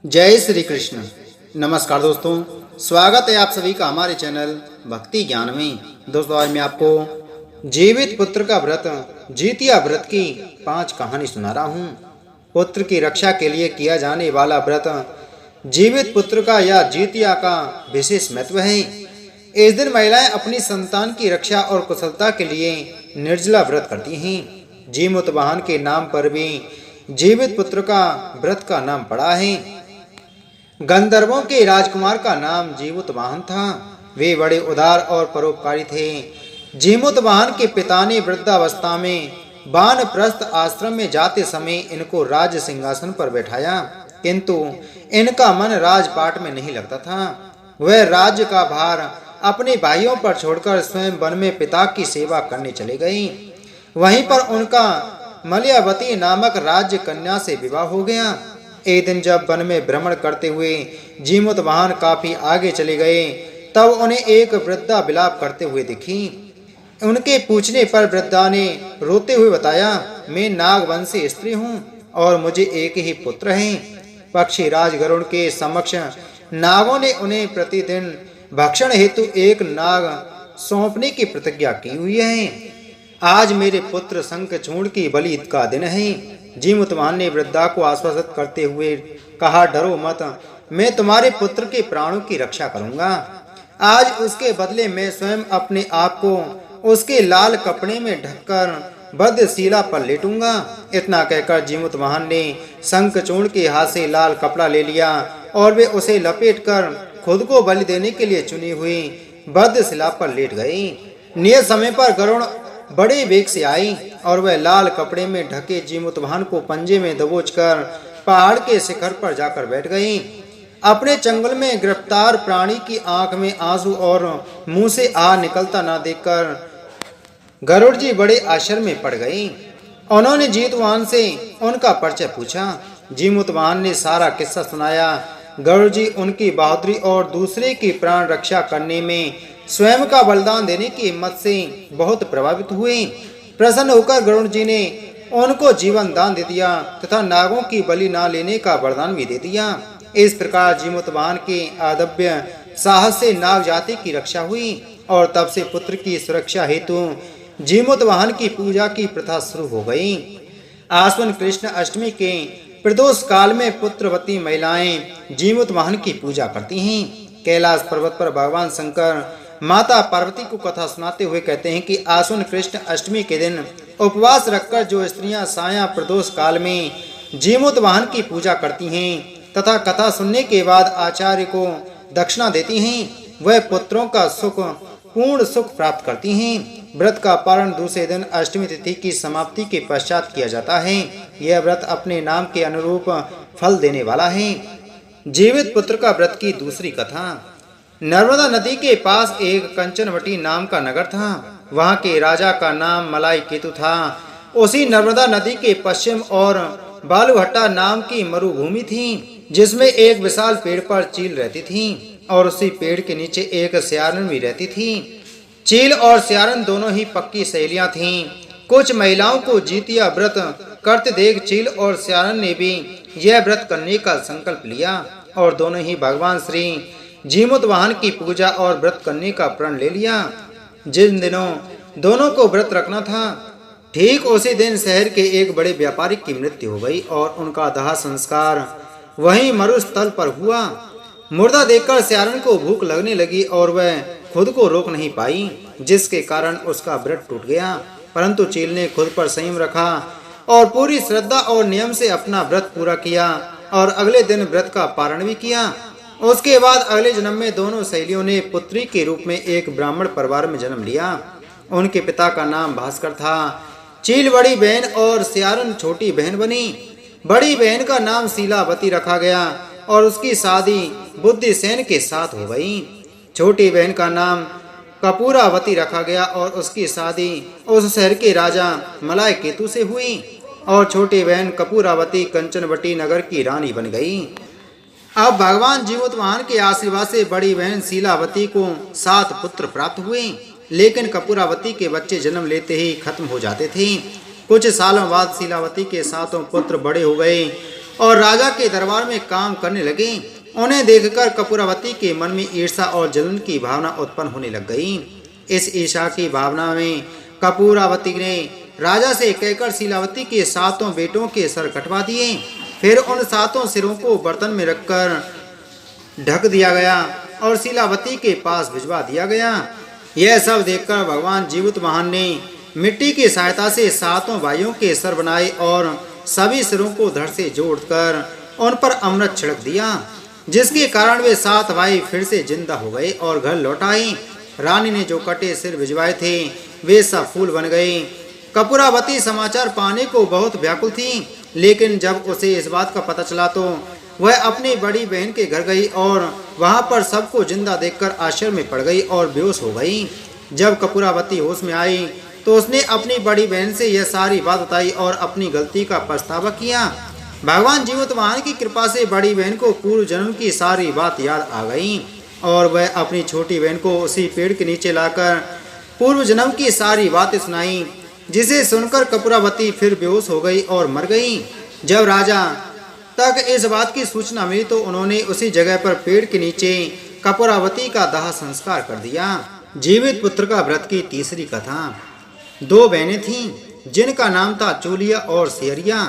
जय श्री कृष्ण। नमस्कार दोस्तों, स्वागत है आप सभी का हमारे चैनल भक्ति ज्ञान में। दोस्तों, आज मैं आपको जीवित पुत्र का व्रत जितिया व्रत की 5 कहानी सुना रहा हूँ। पुत्र की रक्षा के लिए किया जाने वाला व्रत जीवित पुत्र का या जितिया का विशेष महत्व है। इस दिन महिलाएं अपनी संतान की रक्षा और कुशलता के लिए निर्जला व्रत करती हैं। जीमूतवाहन के नाम पर भी जीवित पुत्र का व्रत का नाम पड़ा है। गंधर्वों के राजकुमार का नाम जीमूतवाहन था। वे बड़े उदार और परोपकारी थे। जीमूतवाहन के पिता ने वृद्धावस्था में वानप्रस्थ आश्रम में जाते समय इनको राज सिंहासन पर बैठाया, किंतु इनका मन राजपाट में नहीं लगता था। वह राज्य का भार अपने भाइयों पर छोड़कर स्वयं वन में पिता की सेवा करने चले गए। वहीं पर उनका मलयावती नामक राज्य कन्या से विवाह हो गया। एक दिन जब वन में भ्रमण करते हुए जीमूतवाहन काफी आगे चले गए, तब उन्हें एक वृद्धा विलाप करते हुए दिखी। उनके पूछने पर वृद्धा ने रोते हुए बताया, मैं नागवंशी स्त्री हूँ और मुझे एक ही पुत्र है। पक्षी राज गरुड़ के समक्ष नागों ने उन्हें प्रतिदिन भक्षण हेतु एक नाग सौंपने की प्रतिज्ञा की हुई है। आज मेरे पुत्र शंखचूड़ की बलि का दिन है। जीमूतवाहन ने वृद्धा को आश्वासित करते हुए कहा, डरो मत, मैं तुम्हारे पुत्र के प्राणों की रक्षा करूंगा। आज उसके बदले मैं स्वयं अपने आप को उसके लाल कपड़े में ढककर बद्धशिला पर लेटूंगा। इतना कहकर जीमूतवाहन ने शंखचूड़ के हाथ से लाल कपड़ा ले लिया और वे उसे लपेटकर खुद को बलि देने के लिए चुनी हुई बद्धशिला पर लेट गई। नियत समय पर गरुड़ बड़े वेग से आई और वह लाल कपड़े में ढके जीमूतवाहन को पंजे में दबोचकर पहाड़ के शिखर पर जाकर बैठ गई। अपने चंगुल में गिरफ्तार प्राणी की आंख में आंसू और मुंह से आह निकलता ना देखकर गरुड़ जी बड़े आश्चर्य में पड़ गई। उन्होंने जीतवाहन से उनका परिचय पूछा। जीमूतवाहन ने सारा किस्सा सुनाया। गरुड़ जी उनकी बहादुरी और दूसरे की प्राण रक्षा करने में स्वयं का बलिदान देने की हिम्मत से बहुत प्रभावित हुए। प्रसन्न होकर गरुड़ जी ने उनको जीवन दान दे दिया तथा नागों की बलि न लेने का वरदान भी दे दिया। इस प्रकार जीमूतवाहन के अदम्य साहस से नाग जाति की रक्षा हुई और तब से पुत्र की सुरक्षा हेतु जीमूतवाहन की पूजा की प्रथा शुरू हो गई। आश्विन कृष्ण अष्टमी के प्रदोष काल में पुत्रवती महिलाएं जीमूतवाहन की पूजा करती हैं। कैलाश पर्वत पर भगवान शंकर माता पार्वती को कथा सुनाते हुए कहते हैं कि आश्विन कृष्ण अष्टमी के दिन उपवास रखकर जो स्त्रियां साया प्रदोष काल में जीमूतवाहन की पूजा करती हैं तथा कथा सुनने के बाद आचार्य को दक्षिणा देती हैं, वह पुत्रों का पूर्ण सुख प्राप्त करती हैं। व्रत का पारण दूसरे दिन अष्टमी तिथि की समाप्ति के पश्चात किया जाता है। यह व्रत अपने नाम के अनुरूप फल देने वाला है। जीवित पुत्र का व्रत की दूसरी कथा। नर्मदा नदी के पास एक कंचनवटी नाम का नगर था। वहां के राजा का नाम मलाई केतु था। उसी नर्मदा नदी के पश्चिम और बालूहट्टा नाम की मरुभूमि थी, जिसमें एक विशाल पेड़ पर चील रहती थी और उसी पेड़ के नीचे एक स्यारन भी रहती थी। चील और स्यारन दोनों ही पक्की सहेलियां थीं। कुछ महिलाओं को जितिया व्रत करते देख चील और स्यारन ने भी यह व्रत करने का संकल्प लिया और दोनों ही भगवान श्री जीमूतवाहन की पूजा और व्रत करने का प्रण ले लिया। जिन दिनों दोनों को व्रत रखना था, ठीक उसी दिन शहर के एक बड़े व्यापारी की मृत्यु हो गई और उनका दाह संस्कार वहीं मरुस्थल पर हुआ। मुर्दा देखकर स्यारन को भूख लगने लगी और वह खुद को रोक नहीं पाई, जिसके कारण उसका व्रत टूट गया। परंतु चील ने खुद पर संयम रखा और पूरी श्रद्धा और नियम से अपना व्रत पूरा किया और अगले दिन व्रत का पारण भी किया। उसके बाद अगले जन्म में दोनों सहेलियों ने पुत्री के रूप में एक ब्राह्मण परिवार में जन्म लिया। उनके पिता का नाम भास्कर था। चील बड़ी बहन और स्यारन छोटी बहन बनी। बड़ी बहन का नाम शीलावती रखा गया और उसकी शादी बुद्धिसेन के साथ हो गई। छोटी बहन का नाम कपूरावती रखा गया और उसकी शादी उस शहर के राजा मलाई केतु से हुई और छोटी बहन कपूरावती कंचनवटी नगर की रानी बन गई। अब भगवान जीमूतवाहन के आशीर्वाद से बड़ी बहन शीलावती को 7 पुत्र प्राप्त हुए, लेकिन कपूरावती के बच्चे जन्म लेते ही खत्म हो जाते थे। कुछ सालों बाद शीलावती के 7 पुत्र बड़े हो गए और राजा के दरबार में काम करने लगे। उन्हें देखकर कपूरावती के मन में ईर्ष्या और जलन की भावना उत्पन्न होने लग गई। इस ईर्ष्या की भावना में कपूरावती ने राजा से कहकर शीलावती के 7 बेटों के सर कटवा दिए। फिर उन 7 सिरों को बर्तन में रखकर ढक दिया गया और शीलावती के पास भिजवा दिया गया। यह सब देखकर भगवान जीवितवाहन ने मिट्टी की सहायता से 7 भाइयों के सर बनाए और सभी सिरों को धड़ से जोड़कर उन पर अमृत छिड़क दिया, जिसके कारण वे 7 भाई फिर से जिंदा हो गए और घर लौट आए। रानी ने जो कटे सिर भिजवाए थे वे सब फूल बन गए। कपूरावती समाचार पाने को बहुत व्याकुल थी, लेकिन जब उसे इस बात का पता चला तो वह अपनी बड़ी बहन के घर गई और वहां पर सबको जिंदा देखकर आश्चर्य में पड़ गई और बेहोश हो गई। जब कपूरावती होश में आई तो उसने अपनी बड़ी बहन से यह सारी बात बताई और अपनी गलती का पछतावा किया। भगवान जीवितवाहन की कृपा से बड़ी बहन को पूर्व जन्म की सारी बात याद आ गई और वह अपनी छोटी बहन को उसी पेड़ के नीचे लाकर पूर्व जन्म की सारी बातें सुनाई, जिसे सुनकर कपूरावती फिर बेहोश हो गई और मर गई। जब राजा तक इस बात की सूचना मिली तो उन्होंने उसी जगह पर पेड़ के नीचे कपूरावती का दाह संस्कार कर दिया। जीवित पुत्र का व्रत की तीसरी कथा। 2 बहनें थीं जिनका नाम था चूलिया और सियरिया।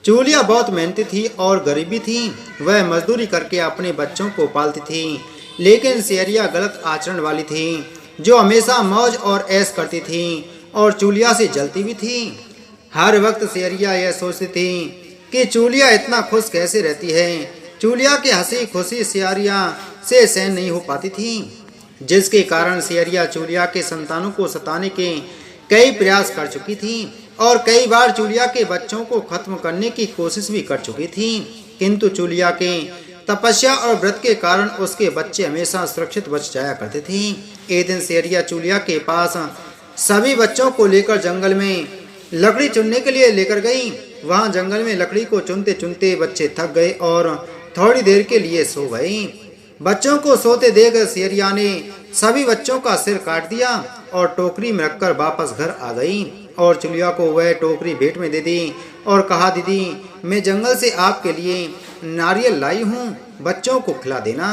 चूलिया बहुत मेहनती थी और गरीबी थी। वह मजदूरी करके अपने बच्चों को पालती थी, लेकिन सियरिया गलत आचरण वाली थी, जो हमेशा मौज और ऐश करती थी और चूलिया से जलती भी थी। हर वक्त सियरिया यह सोचती थी कि चूलिया इतना खुश कैसे रहती है। चूलिया की हंसी खुशी सियरिया से सहन नहीं हो पाती थी, जिसके कारण सियरिया चूलिया के संतानों को सताने के कई प्रयास कर चुकी थी और कई बार चूलिया के बच्चों को खत्म करने की कोशिश भी कर चुकी थी, किंतु चूलिया के तपस्या और व्रत के कारण उसके बच्चे हमेशा सुरक्षित बच जाया करते थे। एक दिन सियरिया चूलिया के पास सभी बच्चों को लेकर जंगल में लकड़ी चुनने के लिए लेकर गई। वहां जंगल में लकड़ी को चुनते चुनते बच्चे थक गए और थोड़ी देर के लिए सो गए। बच्चों को सोते देख सियरिया ने सभी बच्चों का सिर काट दिया और टोकरी में रखकर वापस घर आ गई और चूलिया को वह टोकरी भेंट में दे दी और कहा, दीदी मैं जंगल से आपके लिए नारियल लाई हूँ, बच्चों को खिला देना।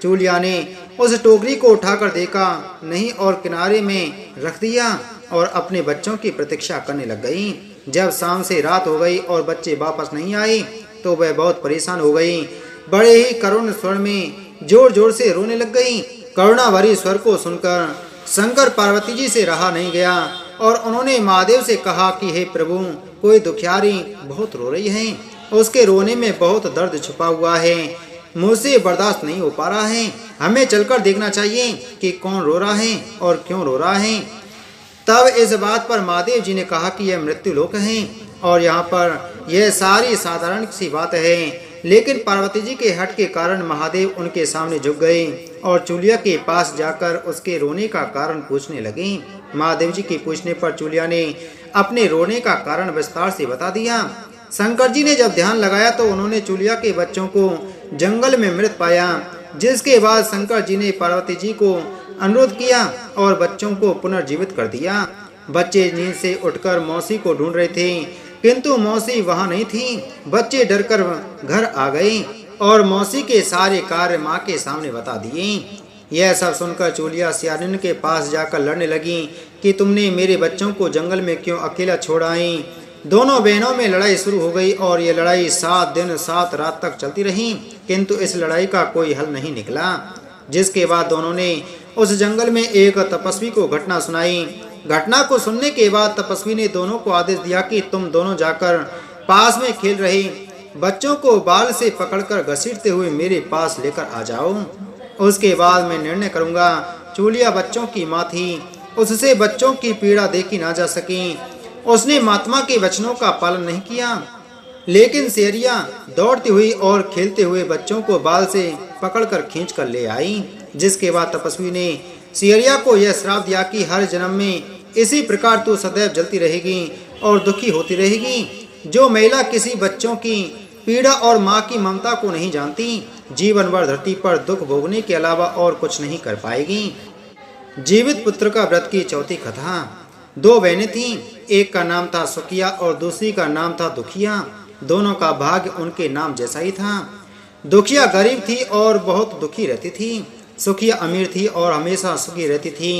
चूलिया ने उस टोकरी को उठाकर देखा नहीं और किनारे में रख दिया और अपने बच्चों की प्रतीक्षा करने लग गई। जब शाम से रात हो गई और बच्चे वापस नहीं आए तो वह बहुत परेशान हो गई। बड़े ही करुण स्वर में जोर जोर से रोने लग गई। करुणा भरी स्वर को सुनकर शंकर पार्वती जी से रहा नहीं गया और उन्होंने महादेव से कहा कि हे प्रभु, कोई दुखियारी बहुत रो रही है, उसके रोने में बहुत दर्द छुपा हुआ है, मुझसे बर्दाश्त नहीं हो पा रहा है, हमें चलकर देखना चाहिए कि कौन रो रहा है और क्यों रो रहा है। तब इस बात पर महादेव जी ने कहा कि यह मृत्यु लोक है और यहाँ पर यह सारी साधारण सी बात है, लेकिन पार्वती जी के हट के कारण महादेव उनके सामने झुक गए और चूलिया के पास जाकर उसके रोने का कारण पूछने लगे। महादेव जी के पूछने पर चूलिया ने अपने रोने का कारण विस्तार से बता दिया। शंकर जी ने जब ध्यान लगाया तो उन्होंने चूलिया के बच्चों को जंगल में मृत पाया, जिसके बाद शंकर जी ने पार्वती जी को अनुरोध किया और बच्चों को पुनर्जीवित कर दिया। बच्चे नींद से उठकर मौसी को ढूंढ रहे थे, किंतु मौसी वहां नहीं थी। बच्चे डरकर घर आ गए और मौसी के सारे कार्य माँ के सामने बता दिए। यह सब सुनकर चूलिया सियारिन के पास जाकर लड़ने लगी कि तुमने मेरे बच्चों को जंगल में क्यों अकेला छोड़ आई। दोनों बहनों में लड़ाई शुरू हो गई और ये लड़ाई 7 दिन 7 रात तक चलती रही, किंतु इस लड़ाई का कोई हल नहीं निकला। जिसके बाद दोनों ने उस जंगल में एक तपस्वी को घटना सुनाई। घटना को सुनने के बाद तपस्वी ने दोनों को आदेश दिया कि तुम दोनों जाकर पास में खेल रहे बच्चों को बाल से पकड़कर घसीटते हुए मेरे पास लेकर आ जाओ। उसके बाद मैं निर्णय करूंगा। चूलिया बच्चों की माँ थी, उससे बच्चों की पीड़ा देखी ना जा सकी। उसने महात्मा के वचनों का पालन नहीं किया, लेकिन सियरिया दौड़ती हुई और खेलते हुए बच्चों को बाल से पकड़कर खींच कर ले आई। जिसके बाद तपस्वी ने सियरिया को यह श्राप दिया कि हर जन्म में इसी प्रकार तू सदैव जलती रहेगी और दुखी होती रहेगी। जो महिला किसी बच्चों की पीड़ा और माँ की ममता को नहीं जानती, जीवन भर धरती पर दुख भोगने के अलावा और कुछ नहीं कर पाएगी। जीवित पुत्र का व्रत की चौथी कथा। 2 बहनें थीं, एक का नाम था सुखिया और दूसरी का नाम था दुखिया। दोनों का भाग्य उनके नाम जैसा ही था। दुखिया गरीब थी और बहुत दुखी रहती थी। सुखिया अमीर थी और हमेशा सुखी रहती थी।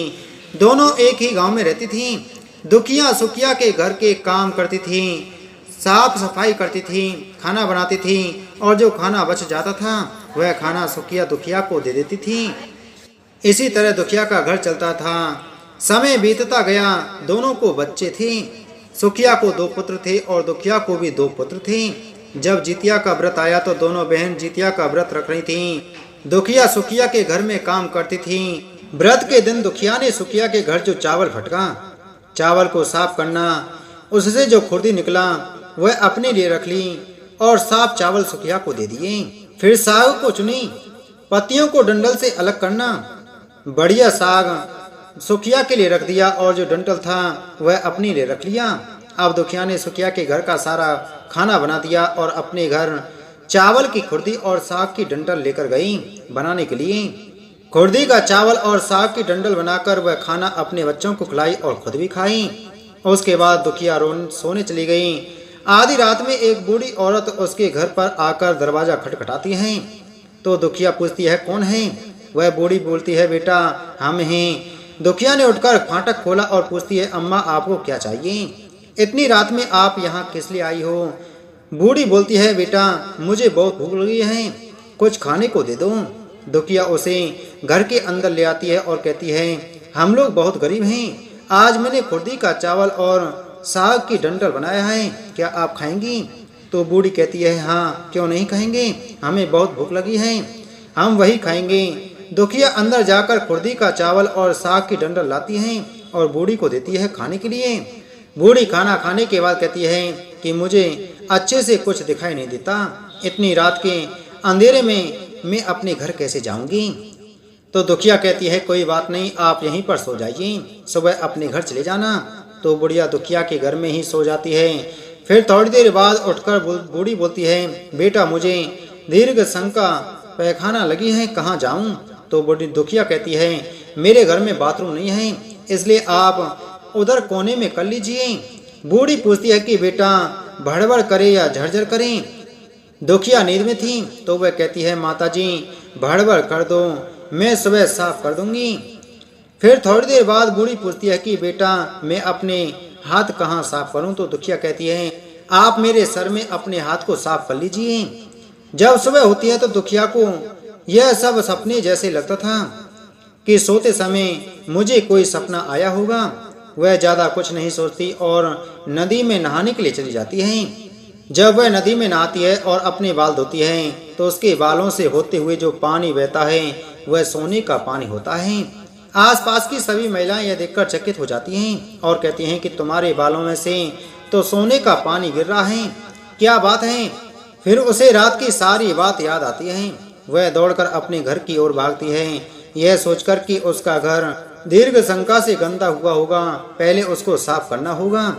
दोनों एक ही गांव में रहती थी। दुखिया सुखिया के घर के काम करती थी, साफ सफाई करती थी, खाना बनाती थी और जो खाना बच जाता था वह खाना सुखिया दुखिया को दे देती थी। इसी तरह दुखिया का घर चलता था। समय बीतता गया। दोनों को बच्चे थे। सुखिया को 2 पुत्र थे और दुखिया को भी 2 पुत्र थे। जब जितिया का व्रत आया तो दोनों बहन जितिया का व्रत रख रही थीं। दुखिया सुखिया के घर में काम करती थी। व्रत के दिन दुखिया ने सुखिया के घर जो चावल फटका, चावल को साफ करना, उससे जो खुर्दी निकला वह अपने लिए रख ली और साफ चावल सुखिया को दे दिए। फिर साग को चुनी, पत्तियों को डंडल से अलग करना, बढ़िया साग सुखिया के लिए रख दिया और जो डंठल था वह अपने लिए रख लिया। अब दुखिया ने सुखिया के घर का सारा खाना बना दिया और अपने घर चावल की खुर्दी और साग की डंठल लेकर गई बनाने के लिए। खुर्दी का चावल और साग की डंठल बनाकर वह खाना अपने बच्चों को खिलाई और खुद भी खाई। उसके बाद दुखिया सोने चली गई। आधी रात में एक बूढ़ी औरत उसके घर पर आकर दरवाजा खटखटाती है तो दुखिया पूछती है कौन है। वह बूढ़ी बोलती है बेटा हम हैं। दुखिया ने उठकर फाटक खोला और पूछती है अम्मा आपको क्या चाहिए, इतनी रात में आप यहाँ किस लिए आई हो। बूढ़ी बोलती है बेटा मुझे बहुत भूख लगी है, कुछ खाने को दे दो। दुखिया उसे घर के अंदर ले आती है और कहती है हम लोग बहुत गरीब हैं, आज मैंने खुर्दी का चावल और साग की डंठल बनाया है, क्या आप खाएंगी। तो बूढ़ी कहती है हाँ क्यों नहीं खाएंगे, हमें बहुत भूख लगी है, हम वही खाएंगे। दुखिया अंदर जाकर खुर्दी का चावल और साग की डंठल लाती है और बूढ़ी को देती है खाने के लिए। बूढ़ी खाना खाने के बाद कहती है कि मुझे अच्छे से कुछ दिखाई नहीं देता, इतनी रात के अंधेरे में मैं अपने घर कैसे जाऊंगी। तो दुखिया कहती है कोई बात नहीं, आप यहीं पर सो जाइए, सुबह अपने घर चले जाना। तो बुढ़िया दुखिया के घर में ही सो जाती है। फिर थोड़ी देर बाद उठकर बूढ़ी बोलती है बेटा मुझे दीर्घ शंका पैखाना लगी है, कहाँ जाऊं। तो बूढ़ी दुखिया कहती है मेरे घर में बाथरूम नहीं है, इसलिए आप उधर कोने में कर लीजिए। बूढ़ी पूछती है कि बेटा भड़बड़ करे या झरझर करें। दुखिया नींद में थी तो वह कहती है माताजी भड़बड़ कर दो, मैं सुबह साफ कर दूंगी। फिर थोड़ी देर बाद बूढ़ी पूछती है कि बेटा मैं अपने हाथ कहाँ साफ करूं। तो दुखिया कहती है आप मेरे सर में अपने हाथ को साफ कर लीजिए। जब सुबह होती है तो दुखिया को यह सब सपने जैसे लगता था कि सोते समय मुझे कोई सपना आया होगा। वह ज़्यादा कुछ नहीं सोचती और नदी में नहाने के लिए चली जाती है। जब वह नदी में नहाती है और अपने बाल धोती है तो उसके बालों से होते हुए जो पानी बहता है वह सोने का पानी होता है। आसपास की सभी महिलाएं यह देखकर चकित हो जाती हैं और कहती हैं कि तुम्हारे बालों में से तो सोने का पानी गिर रहा है, क्या बात है। फिर उसे रात की सारी बात याद आती है। वह दौड़कर अपने घर की ओर भागती है, यह सोचकर कि उसका घर दीर्घ शंका से गंदा हुआ होगा, पहले उसको साफ करना होगा।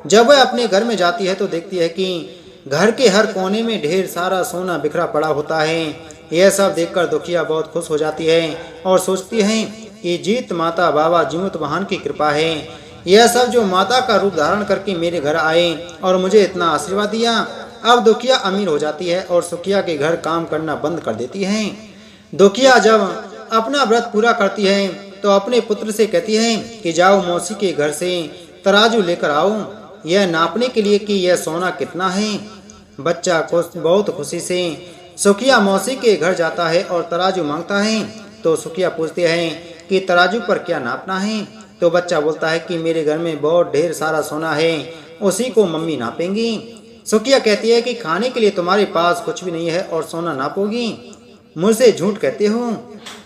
जब वह अपने घर में जाती है तो देखती है कि घर के हर कोने में ढेर सारा सोना बिखरा पड़ा होता है। यह सब देखकर दुखिया बहुत खुश हो जाती है और सोचती है कि जीत माता बाबा जीवत महान की कृपा है। यह सब जो माता का रूप धारण करके मेरे घर आए और मुझे इतना आशीर्वाद दिया। अब दुखिया अमीर हो जाती है और सुखिया के घर काम करना बंद कर देती है। दुखिया जब अपना व्रत पूरा करती है तो अपने पुत्र से कहती है कि जाओ मौसी के घर से तराजू लेकर आओ, यह नापने के लिए कि यह सोना कितना है। बच्चा बहुत खुशी से सुखिया मौसी के घर जाता है और तराजू मांगता है। तो सुखिया पूछते हैं कि तराजू पर क्या नापना है। तो बच्चा बोलता है कि मेरे घर में बहुत ढेर सारा सोना है, उसी को मम्मी नापेंगी। सुखिया कहती है कि खाने के लिए तुम्हारे पास कुछ भी नहीं है और सोना नापोगी, मुझसे झूठ कहते हो।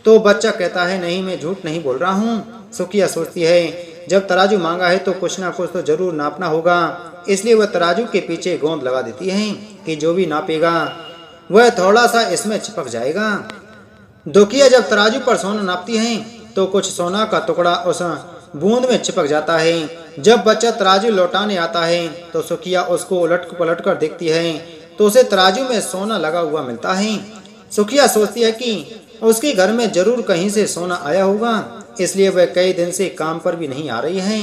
तो बच्चा कहता है नहीं मैं झूठ नहीं बोल रहा हूँ। सुखिया सोचती है जब तराजू मांगा है तो कुछ ना कुछ तो जरूर नापना होगा, इसलिए वह तराजू के पीछे गोंद लगा देती है कि जो भी नापेगा वह थोड़ा सा इसमें चिपक जाएगा। दुखिया जब तराजू पर सोना नापती है तो कुछ सोना का टुकड़ा उस बूंद में चिपक जाता है। जब बच्चा तराजू लौटाने आता है तो सुखिया उसको उलट पलट कर देखती है तो उसे तराजू में सोना लगा हुआ मिलता है। सुखिया सोचती है कि उसके घर में जरूर कहीं से सोना आया होगा, इसलिए वह कई दिन से काम पर भी नहीं आ रही है।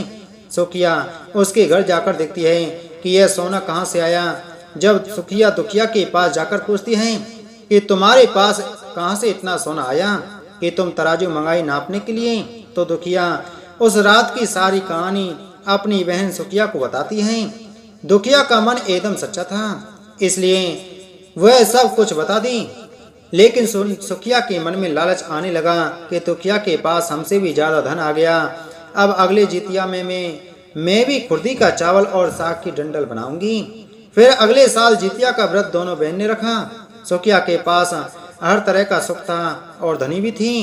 सुखिया उसके घर जाकर देखती है कि यह सोना कहाँ से आया। जब सुखिया दुखिया के पास जाकर पूछती हैं कि तुम्हारे पास कहाँ से इतना सोना आया कि तुम तराजू मंगाई नापने के लिए, तो दुखिया उस रात की सारी कहानी अपनी बहन सुखिया को बताती हैं। दुखिया का मन एकदम सच्चा था, इसलिए वह सब कुछ बता दी। लेकिन सुखिया के मन में लालच आने लगा कि दुखिया के पास हमसे भी ज्यादा धन आ गया। अब अगले जितिया में मैं भी खुर्दी का चावल और साग की डंडल बनाऊंगी। फिर अगले साल जितिया का व्रत दोनों बहन ने रखा। सुखिया के पास हर तरह का सुख था और धनी भी थी।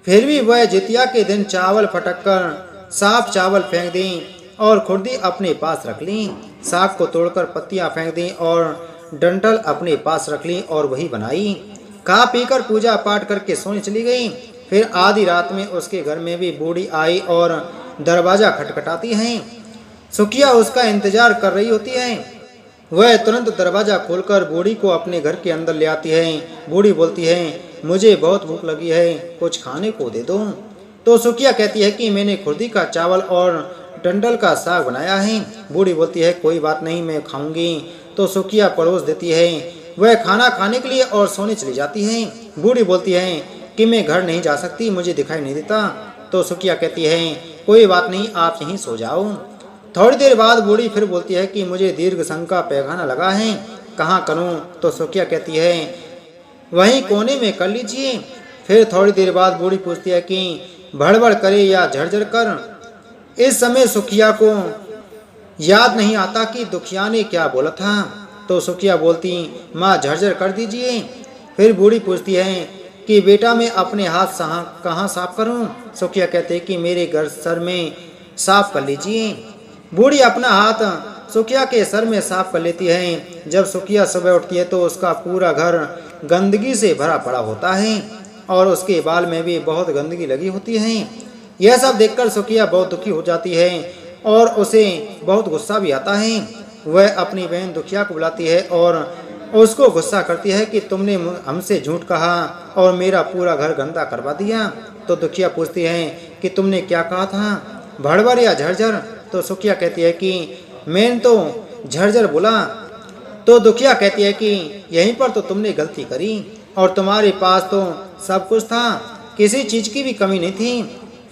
फिर भी वह जितिया के दिन चावल फटक कर साफ चावल फेंक दी और खुर्दी अपने पास रख ली। साग को तोड़कर पत्तियां फेंक दी और डंठल अपने पास रख ली और वही बनाई। खा पीकर पूजा पाठ करके सोने चली गई। फिर आधी रात में उसके घर में भी बूढ़ी आई और दरवाजा खटखटाती है। सुखिया उसका इंतजार कर रही होती है। वह तुरंत दरवाजा खोलकर बूढ़ी को अपने घर के अंदर ले आती है। बूढ़ी बोलती है, मुझे बहुत भूख लगी है, कुछ खाने को दे दो। तो सुखिया कहती है कि मैंने खुर्दी का चावल और डंडल का साग बनाया है। बूढ़ी बोलती है, कोई बात नहीं, मैं खाऊंगी। तो सुखिया परोस देती है। वह खाना खाने के लिए और सोने चली जाती है। बूढ़ी बोलती है कि मैं घर नहीं जा सकती, मुझे दिखाई नहीं देता। तो सुखिया कहती है, कोई बात नहीं, आप यहीं सो जाओ। थोड़ी देर बाद बूढ़ी फिर बोलती है कि मुझे दीर्घ संग का पैखाना लगा है, कहाँ करूँ? तो सुखिया कहती है, वहीं कोने में कर लीजिए। फिर थोड़ी देर बाद बूढ़ी पूछती है कि भड़बड़ करे या झरझर कर। इस समय सुखिया को याद नहीं आता कि दुखिया ने क्या बोला था। तो सुखिया बोलती, माँ झरझर कर दीजिए। फिर बूढ़ी पूछती है कि बेटा मैं अपने हाथ कहाँ साफ करूं? सुखिया कहते कि मेरे घर सर में साफ कर लीजिए। बूढ़ी अपना हाथ सुखिया के सर में साफ कर लेती है। जब सुखिया सुबह उठती है तो उसका पूरा घर गंदगी से भरा पड़ा होता है और उसके बाल में भी बहुत गंदगी लगी होती है। यह सब देखकर सुखिया बहुत दुखी हो जाती है और उसे बहुत गुस्सा भी आता है। वह अपनी बहन दुखिया को बुलाती है और उसको गुस्सा करती है कि तुमने हमसे झूठ कहा और मेरा पूरा घर गंदा करवा दिया। तो दुखिया पूछती है कि तुमने क्या कहा था, भड़बड़ या झरझर? तो सुखिया कहती है कि मैंने तो झरझर बोला। तो दुखिया कहती है कि यहीं पर तो तुमने गलती करी और तुम्हारे पास तो सब कुछ था, किसी चीज की भी कमी नहीं थी,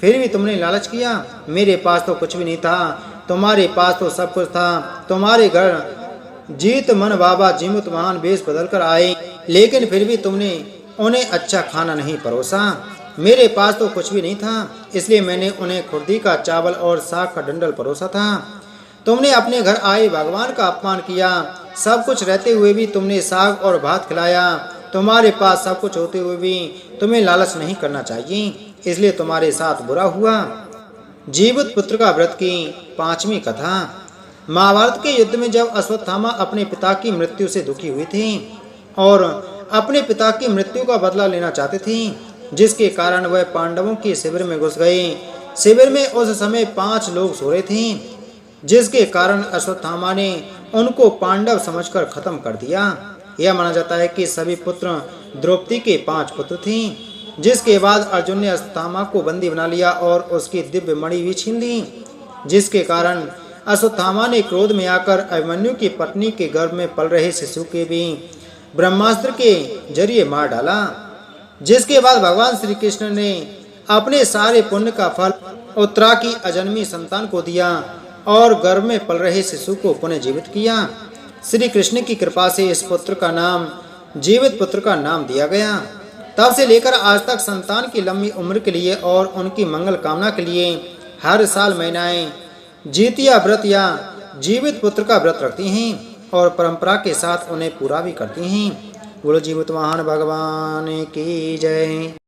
फिर भी तुमने लालच किया। मेरे पास तो कुछ भी नहीं था, तुम्हारे पास तो सब कुछ था। तुम्हारे घर जीत मन बाबा जीमुत महान वेश बदल कर आए, लेकिन फिर भी तुमने उन्हें अच्छा खाना नहीं परोसा। मेरे पास तो कुछ भी नहीं था, इसलिए मैंने उन्हें खुर्दी का चावल और साग का डंडल परोसा था। तुमने अपने घर आए भगवान का अपमान किया। सब कुछ रहते हुए भी तुमने साग और भात खिलाया। तुम्हारे पास सब कुछ होते हुए भी तुम्हें लालच नहीं करना चाहिए, इसलिए तुम्हारे साथ बुरा हुआ। जीवित पुत्र का व्रत की 5वीं कथा। महाभारत के युद्ध में जब अश्वत्थामा अपने पिता की मृत्यु से दुखी हुई थी और अपने पिता की मृत्यु का बदला लेना चाहते थे, जिसके कारण वह पांडवों के शिविर में घुस गए। शिविर में उस समय 5 लोग सो रहे थे, जिसके कारण अश्वत्थामा ने उनको पांडव समझकर खत्म कर दिया। यह माना जाता है कि सभी पुत्र द्रौपदी के 5 पुत्र थे। जिसके बाद अर्जुन ने अश्वत्थामा को बंदी बना लिया और उसकी दिव्य मणि भी छीन ली, जिसके कारण अश्वत्थामा ने क्रोध में आकर अभिमन्यु की पत्नी के गर्भ में पल रहे शिशु के भी ब्रह्मास्त्र के जरिए मार डाला। जिसके बाद भगवान श्री कृष्ण ने अपने सारे पुण्य का फल उत्तरा की अजन्मी संतान को दिया और गर्भ में पल रहे शिशु को पुनः जीवित किया। श्री कृष्ण की कृपा से इस पुत्र का नाम जीवित पुत्र का नाम दिया गया। तब से लेकर आज तक संतान की लंबी उम्र के लिए और उनकी मंगल कामना के लिए हर साल महिलाएं जितिया व्रत या जीवित पुत्र का व्रत रखती हैं और परंपरा के साथ उन्हें पूरा भी करती हैं। बोलो जीवित महान भगवान की जय।